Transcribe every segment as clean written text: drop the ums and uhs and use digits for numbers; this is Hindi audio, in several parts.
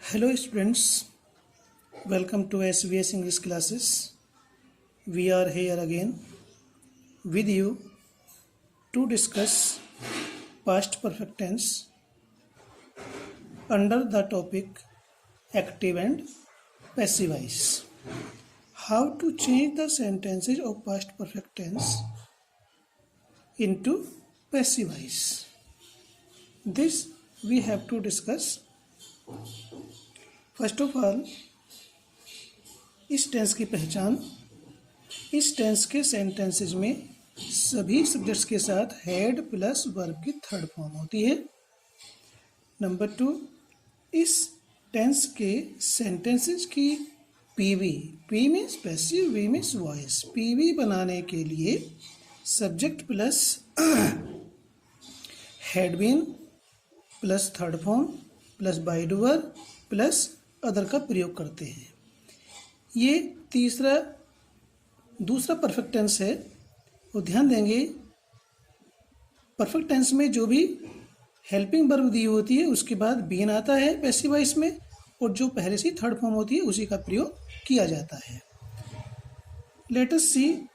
Hello students, welcome to SVS English classes. We are here again with you to discuss past perfect tense under the topic active and passive voice. How to change the sentences of past perfect tense into passive voice. This we have to discuss. First of all इस टेंस की पहचान। इस टेंस के सेंटेंसेज में सभी सब्जेक्ट्स के साथ हेड प्लस वर्ब की थर्ड फॉर्म होती है। नंबर 2, इस टेंस के सेंटेंसेज की PV, P means passive, V means voice, PV बनाने के लिए subject plus had been plus third form plus by doer plus other का प्रयोग करते हैं। ये दूसरा परफेक्ट टेंस है। वो ध्यान देंगे, परफेक्ट टेंस में जो भी हेल्पिंग वर्ब दी होती है उसके बाद बीन आता है पैसिव वॉइस में, और जो पहले से थर्ड फॉर्म होती है उसी का प्रयोग किया जाता है। Let us see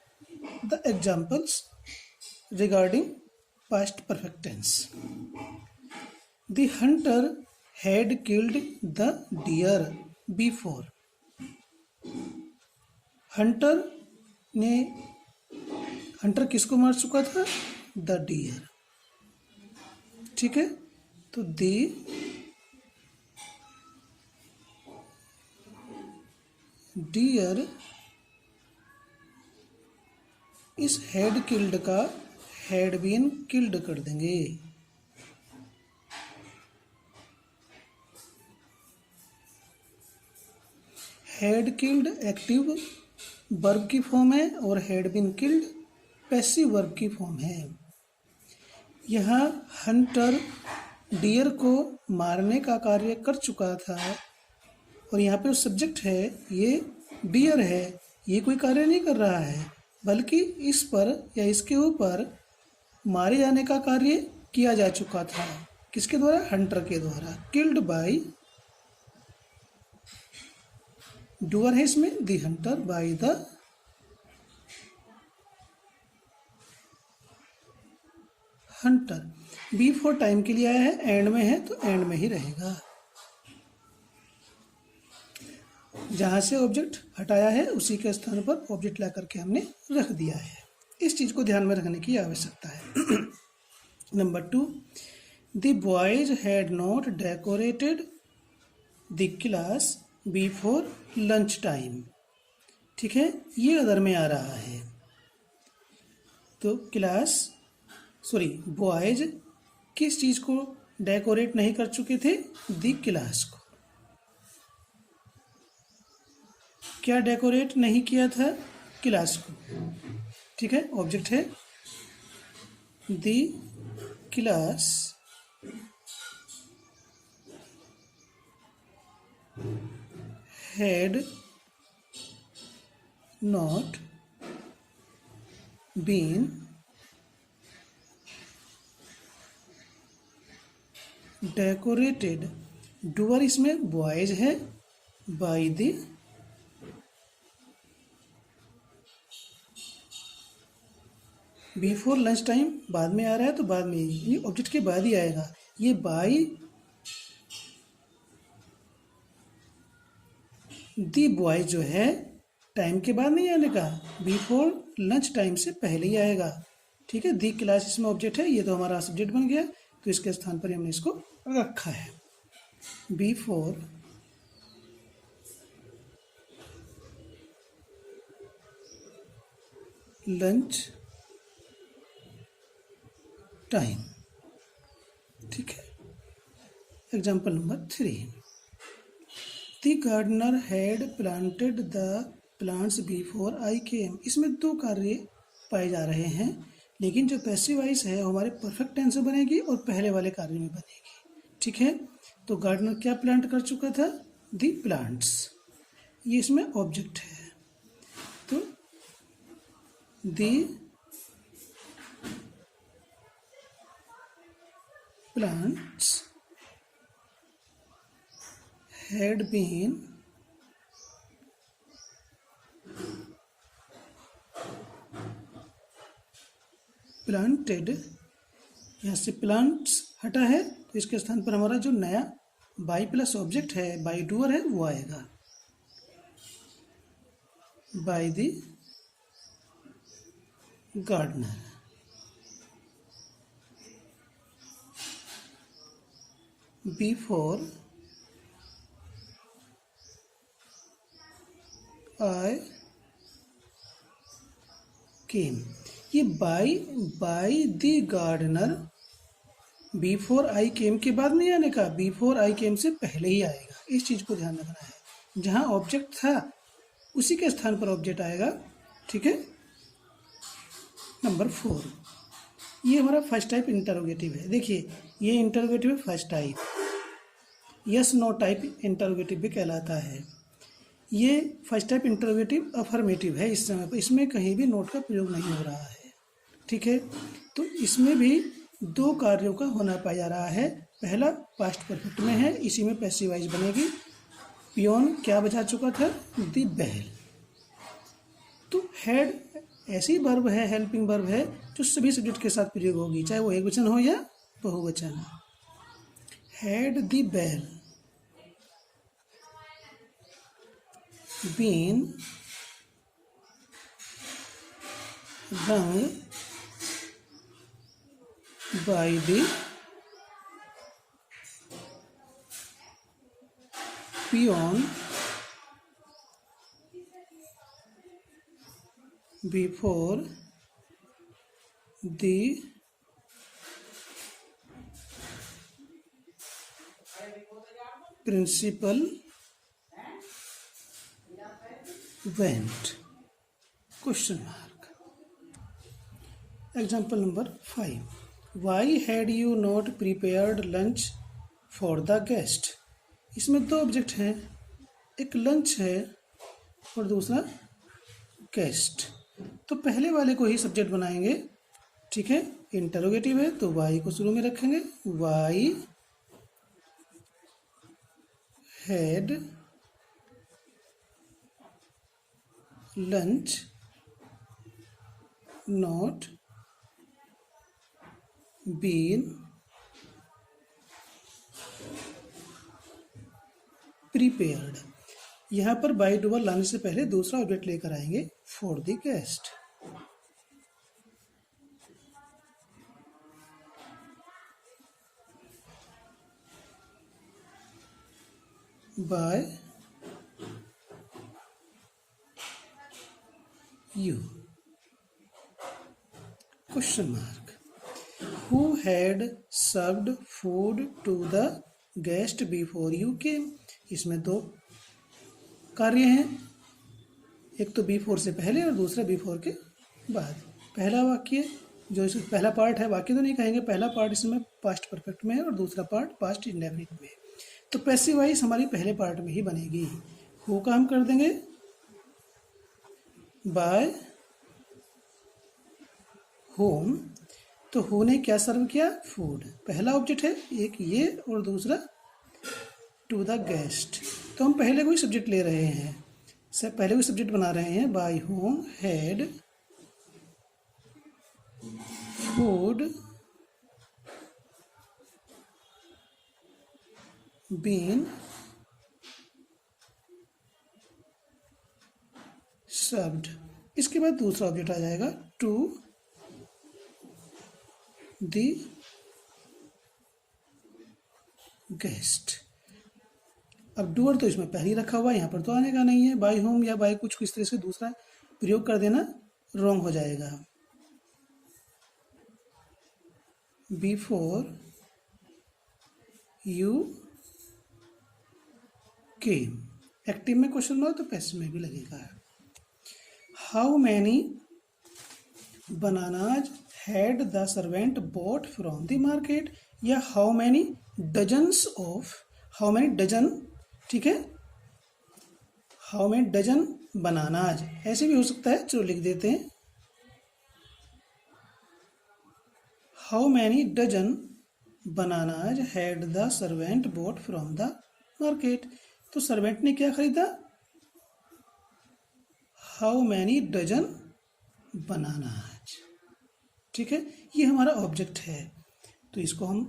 the examples regarding past perfect tense. The hunter had killed the deer before. हंटर किसको मार चुका था? The deer. ठीक है, तो द डियर इस हैड किल्ड का हैड बीन किल्ड कर देंगे। हैड किल्ड एक्टिव वर्ब की फॉर्म है और had been killed passive verb की फॉर्म है। यहाँ हंटर डियर को मारने का कार्य कर चुका था और यहाँ पे सब्जेक्ट है, ये डियर है। ये कोई कार्य नहीं कर रहा है, बल्कि इस पर या इसके ऊपर मारे जाने का कार्य किया जा चुका था। किसके द्वारा? हंटर के द्वारा। किल्ड बाय डूअर है इसमें, the hunter by the hunter. B for time के लिए आया है, एंड में है तो एंड में ही रहेगा। जहां से ऑब्जेक्ट हटाया है उसी के स्थान पर ऑब्जेक्ट ला करके हमने रख दिया है। इस चीज को ध्यान में रखने की आवश्यकता है। Number 2, the boys had not decorated the class before lunch time. ठीक है, ये अदर में आ रहा है। तो बॉयज किस चीज को डेकोरेट नहीं कर चुके थे? द क्लास को। क्या डेकोरेट नहीं किया था? क्लास को। ठीक है, ऑब्जेक्ट है the class had not been decorated। Doer इसमें बॉयज है by the before lunch time बाद में आ रहा है तो बाद में, ये ऑब्जेक्ट के बाद ही आएगा। ये बाय दी बॉय जो है टाइम के बाद नहीं आने का, बिफोर लंच टाइम से पहले ही आएगा। ठीक है, दी क्लास इसमें ऑब्जेक्ट है, ये तो हमारा सब्जेक्ट बन गया, तो इसके स्थान पर हमने इसको रखा है। Before lunch time. ठीक है, example number 3, The gardener had planted the plants before I came। इसमें दो कार्य पाए जा रहे हैं, लेकिन जो पैसिव वॉइस है वो हमारे परफेक्ट टेंस में बनेगी और पहले वाले कार्य में बनेगी। ठीक है, तो गार्डनर क्या प्लांट कर चुका था? The plants. ये इसमें ऑब्जेक्ट है, तो the plants had been planted, यहाँ से plants हटा है तो इसके स्थान पर हमारा जो नया बाई प्लस ऑब्जेक्ट है, बाई डूअर है, वो आएगा, by the gardener. Before I came, ये by the gardener before I came के बाद नहीं आने का, बिफोर आई केम से पहले ही आएगा। इस चीज को ध्यान रखना है, जहां ऑब्जेक्ट था उसी के स्थान पर ऑब्जेक्ट आएगा, ठीक है। नंबर 4, ये हमारा फर्स्ट टाइप इंटरोगेटिव है। देखिए ये इंटरोगेटिव है first type, yes no type interrogative भी कहलाता है। ये फर्स्ट टाइप इंटरोगेटिव अफर्मेटिव है इस समय पर, इसमें कहीं भी नोट का प्रयोग नहीं हो रहा है, ठीक है। तो इसमें भी 2 कार्यों का होना पाया जा रहा है। पहला पास्ट परफेक्ट में है, इसी में पैसिव वॉइस बनेगी। पियोन क्या बजा चुका था, दी बैल। तो हेड ऐसी वर्ब है, हेल्पिंग वर्ब है, जो सभी सब्जेक्ट के साथ प्रयोग होगी, चाहे वो एक वचन हो या बहुवचन। Head the bell been rung by the peon before the principal went? Question mark. Example number 5. Why had you not prepared lunch for the guest? इसमें 2 ऑब्जेक्ट हैं, एक लंच है और दूसरा गेस्ट। तो पहले वाले को ही सब्जेक्ट बनाएंगे, ठीक है। इंटरोगेटिव है तो वाई को शुरू में रखेंगे। Why had lunch not been prepared. यहाँ पर बाई डूअर लाने से पहले दूसरा ऑब्जेक्ट लेकर आएंगे, for the guest. By you. Question mark. Who had served food to the guest before you came? इसमें 2 कार्य हैं, एक तो बिफोर से पहले और दूसरा बिफोर के बाद। पहला वाक्य जो इसमें पहला पार्ट है, वाक्य तो नहीं कहेंगे, पहला पार्ट इसमें पास्ट परफेक्ट में है और दूसरा पार्ट पास्ट इंडेफिनिट में। तो पैसिव वॉइस हमारी पहले पार्ट में ही बनेगी। हु का हम कर देंगे बाय होम। तो हु ने क्या सर्व किया, फूड। पहला ऑब्जेक्ट है एक ये और दूसरा टू द गेस्ट। तो हम पहले कोई सब्जेक्ट ले रहे हैं, पहले कोई सब्जेक्ट बना रहे हैं। By whom had food been served. इसके बाद दूसरा ऑब्जेक्ट आ जाएगा टू द गेस्ट। अब डूअर तो इसमें पहले ही रखा हुआ है, यहाँ पर तो आने का नहीं है। बाय होम या बाय कुछ किस तरह से दूसरा प्रयोग कर देना रॉन्ग हो जाएगा। बिफोर यू केम, एक्टिव में क्वेश्चन मार्क तो पैसिव में भी लगेगा। How many bananas had the servant bought from the market, या how many dozens of, how many dozen, ठीक है। हाउ मैनी डजन बनानाज ऐसे भी हो सकता है, चलो लिख देते हैं। How many dozen bananas had the servant bought from the market. तो सर्वेंट ने क्या खरीदा? How many dozen bananas. ठीक है, ये हमारा ऑब्जेक्ट है, तो इसको हम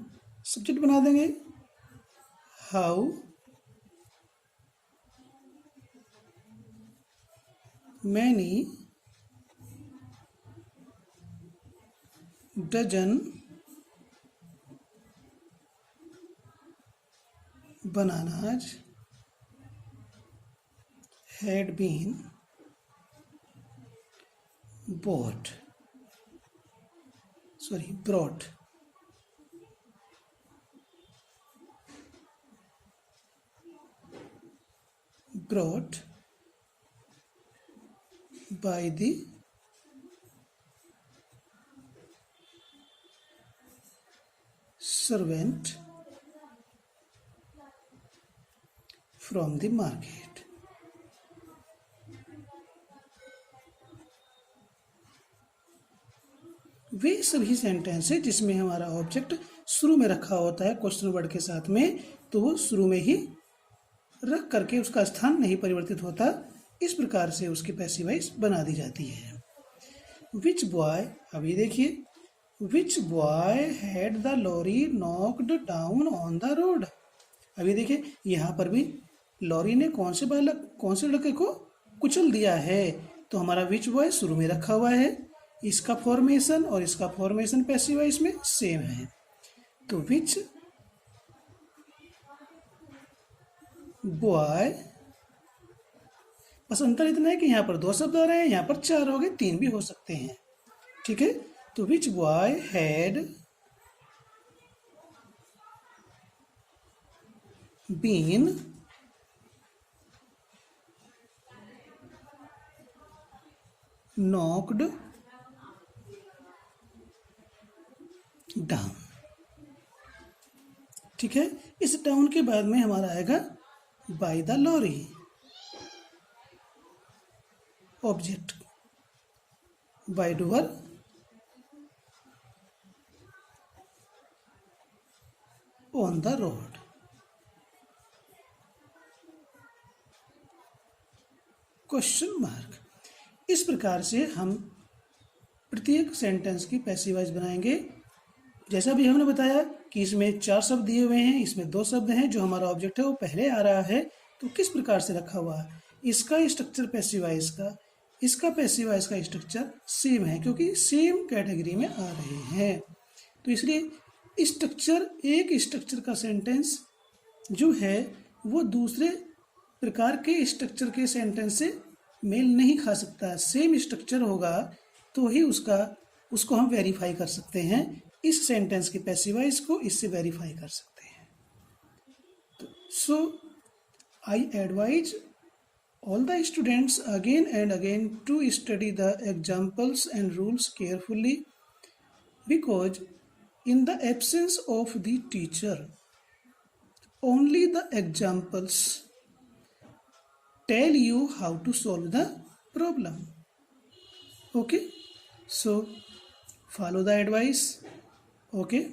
सब्जेक्ट बना देंगे। How many dozen bananas had been brought by the servant from the market। वे सभी सेंटेंस है जिसमें हमारा ऑब्जेक्ट शुरू में रखा होता है क्वेश्चन वर्ड के साथ में, तो वो शुरू में ही रख करके उसका स्थान नहीं परिवर्तित होता, इस प्रकार से उसकी पैसिव वॉइस बना दी जाती है। विच बॉय, अभी देखिए, which boy had the lorry knocked down on the road. अभी देखिए यहाँ पर भी लॉरी ने कौन से लड़के को कुचल दिया है, तो हमारा विच बॉय शुरू में रखा हुआ है, इसका फॉर्मेशन और इसका फॉर्मेशन पैसिव वॉइस में सेम है। तो विच बॉय, बस अंतर इतना है कि यहाँ पर 2 शब्द आ रहे हैं, यहाँ पर 4 हो गए, 3 भी हो सकते हैं। ठीक है, तो which boy had been knocked down. ठीक है, इस डाउन के बाद में हमारा आएगा by the lorry, object by doer, on the road. Question mark. इस प्रकार से हम प्रत्येक सेंटेंस की पैसिव वॉइस बनाएंगे। जैसा भी हमने बताया कि इसमें 4 शब्द दिए हुए हैं, इसमें 2 शब्द हैं, जो हमारा ऑब्जेक्ट है वो पहले आ रहा है, तो किस प्रकार से रखा हुआ है, इसका स्ट्रक्चर पैसिव वॉइस का, इसका पैसिव वॉइस का स्ट्रक्चर सेम है, क्योंकि सेम कैटेगरी में आ रहे हैं। तो इसलिए स्ट्रक्चर, एक स्ट्रक्चर का सेंटेंस जो है वो दूसरे प्रकार के स्ट्रक्चर के सेंटेंस से मेल नहीं खा सकता। सेम स्ट्रक्चर होगा तो ही उसको हम वेरीफाई कर सकते हैं, इस सेंटेंस की पैसिव वॉइस को इससे वेरीफाई कर सकते हैं। So I advise all the students again and again to study the examples and rules carefully, because in the absence of the teacher only the examples tell you how to solve the problem. Okay, so follow the advice. Okay.